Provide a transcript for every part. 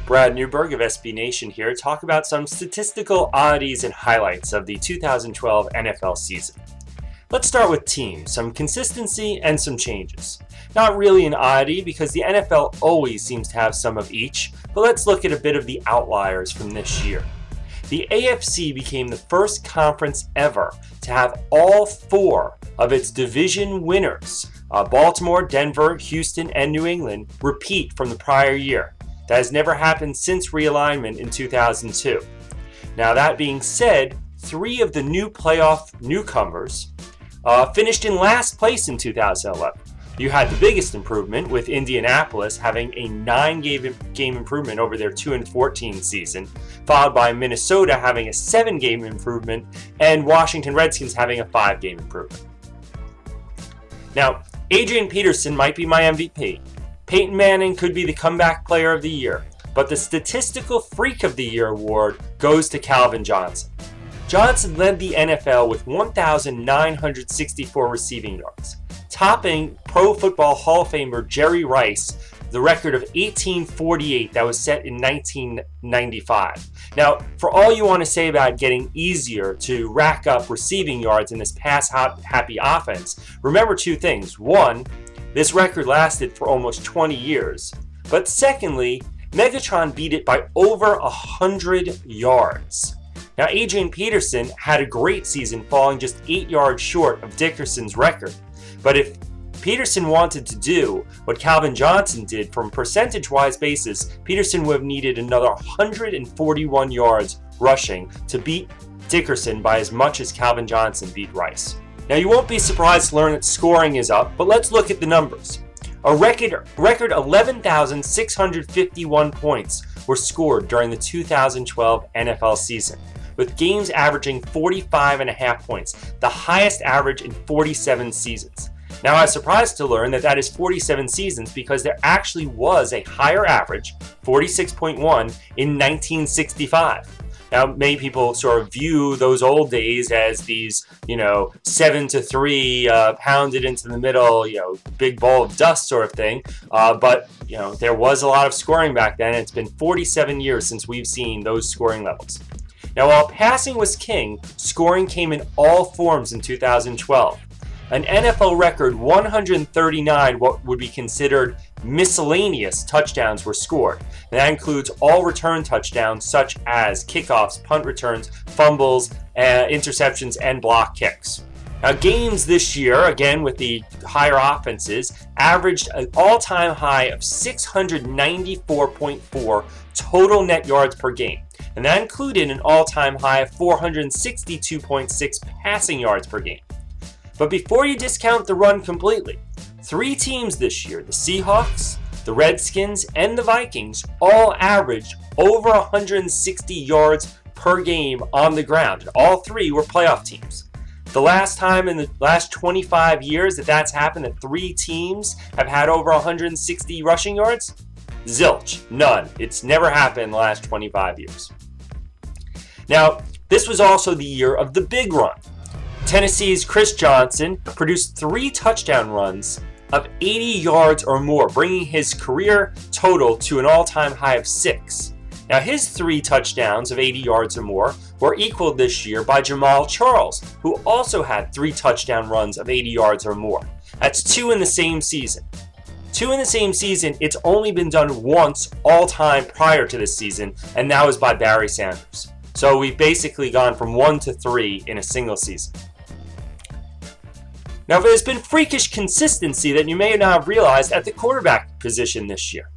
Brad Newberg of SB Nation here to talk about some statistical oddities and highlights of the 2012 NFL season. Let's start with teams, some consistency and some changes. Not really an oddity because the NFL always seems to have some of each, but let's look at a bit of the outliers from this year. The AFC became the first conference ever to have all four of its division winners, Baltimore, Denver, Houston, and New England, repeat from the prior year. That has never happened since realignment in 2002. Now that being said, three of the new playoff newcomers finished in last place in 2011. You had the biggest improvement with Indianapolis having a 9-game improvement over their 2-14 season, followed by Minnesota having a 7-game improvement and Washington Redskins having a 5-game improvement. Now, Adrian Peterson might be my MVP. Peyton Manning could be the comeback player of the year, but the Statistical Freak of the Year award goes to Calvin Johnson. Johnson led the NFL with 1,964 receiving yards, topping Pro Football Hall of Famer Jerry Rice, the record of 1848 that was set in 1995. Now, for all you want to say about getting easier to rack up receiving yards in this pass-happy offense, remember two things. One, this record lasted for almost 20 years. But secondly, Megatron beat it by over 100 yards. Now, Adrian Peterson had a great season, falling just 8 yards short of Dickerson's record. But if Peterson wanted to do what Calvin Johnson did from a percentage-wise basis, Peterson would have needed another 141 yards rushing to beat Dickerson by as much as Calvin Johnson beat Rice. Now, you won't be surprised to learn that scoring is up, but let's look at the numbers. A record 11,651 points were scored during the 2012 NFL season, with games averaging 45.5 points, the highest average in 47 seasons. Now, I was surprised to learn that that is 47 seasons because there actually was a higher average, 46.1, in 1965. Now, many people sort of view those old days as these, 7-3 pounded into the middle, big ball of dust sort of thing. But there was a lot of scoring back then. It's been 47 years since we've seen those scoring levels. Now, while passing was king, scoring came in all forms in 2012. An NFL record 139 what would be considered miscellaneous touchdowns were scored. And that includes all return touchdowns such as kickoffs, punt returns, fumbles, interceptions, and block kicks. Now, games this year, again with the higher offenses, averaged an all-time high of 694.4 total net yards per game. And that included an all-time high of 462.6 passing yards per game. But before you discount the run completely, three teams this year, the Seahawks, the Redskins, and the Vikings, all averaged over 160 yards per game on the ground. And all three were playoff teams. The last time in the last 25 years that that's happened, that three teams have had over 160 rushing yards, zilch, none. It's never happened in the last 25 years. Now, this was also the year of the big run. Tennessee's Chris Johnson produced 3 touchdown runs of 80 yards or more, bringing his career total to an all-time high of 6. Now, his 3 touchdowns of 80 yards or more were equaled this year by Jamal Charles, who also had 3 touchdown runs of 80 yards or more. That's 2 in the same season. 2 in the same season, it's only been done once all time prior to this season, and that was by Barry Sanders. So we've basically gone from 1 to 3 in a single season. Now, there's been freakish consistency that you may not have realized at the quarterback position this year.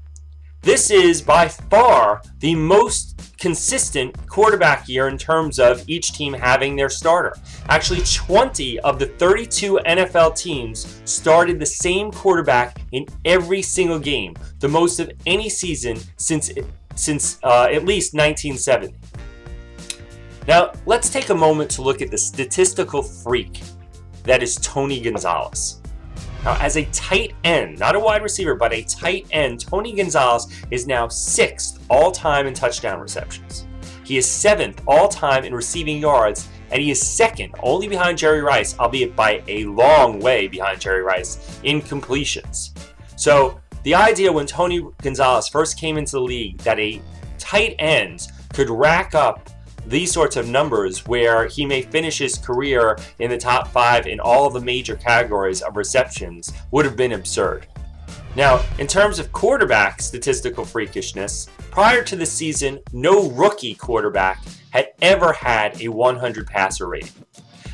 This is by far the most consistent quarterback year in terms of each team having their starter. Actually, 20 of the 32 NFL teams started the same quarterback in every single game, the most of any season since at least 1970. Now, let's take a moment to look at the statistical freak that is Tony Gonzalez. Now, as a tight end, not a wide receiver, but a tight end, Tony Gonzalez is now 6th all-time in touchdown receptions. He is 7th all-time in receiving yards, and he is 2nd, only behind Jerry Rice, albeit by a long way behind Jerry Rice, in completions. So The idea when Tony Gonzalez first came into the league that a tight end could rack up these sorts of numbers where he may finish his career in the top 5 in all of the major categories of receptions would have been absurd. Now, in terms of quarterback statistical freakishness, prior to the season, no rookie quarterback had ever had a 100 passer rating.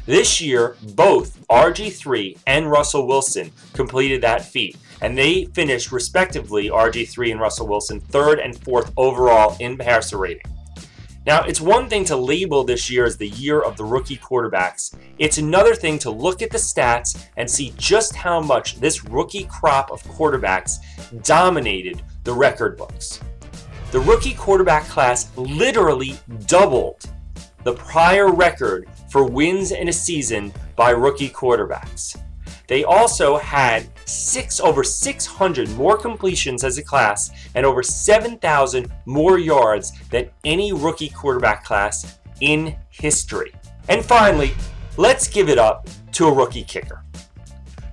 This year, both RG3 and Russell Wilson completed that feat, and they finished respectively, RG3 and Russell Wilson, 3rd and 4th overall in passer rating. Now, it's one thing to label this year as the year of the rookie quarterbacks. It's another thing to look at the stats and see just how much this rookie crop of quarterbacks dominated the record books. The rookie quarterback class literally doubled the prior record for wins in a season by rookie quarterbacks. They also had over 600 more completions as a class and over 7,000 more yards than any rookie quarterback class in history. And finally, let's give it up to a rookie kicker.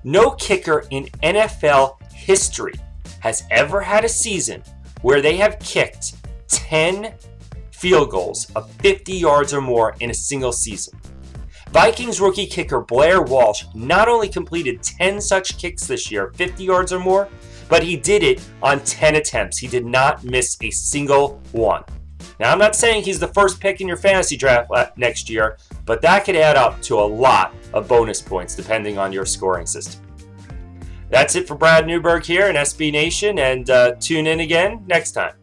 No kicker in NFL history has ever had a season where they have kicked 10 field goals of 50 yards or more in a single season. Vikings rookie kicker Blair Walsh not only completed 10 such kicks this year, 50 yards or more, but he did it on 10 attempts. He did not miss a single one. Now, I'm not saying he's the first pick in your fantasy draft next year, but that could add up to a lot of bonus points depending on your scoring system. That's it for Brad Newberg here in SB Nation, and tune in again next time.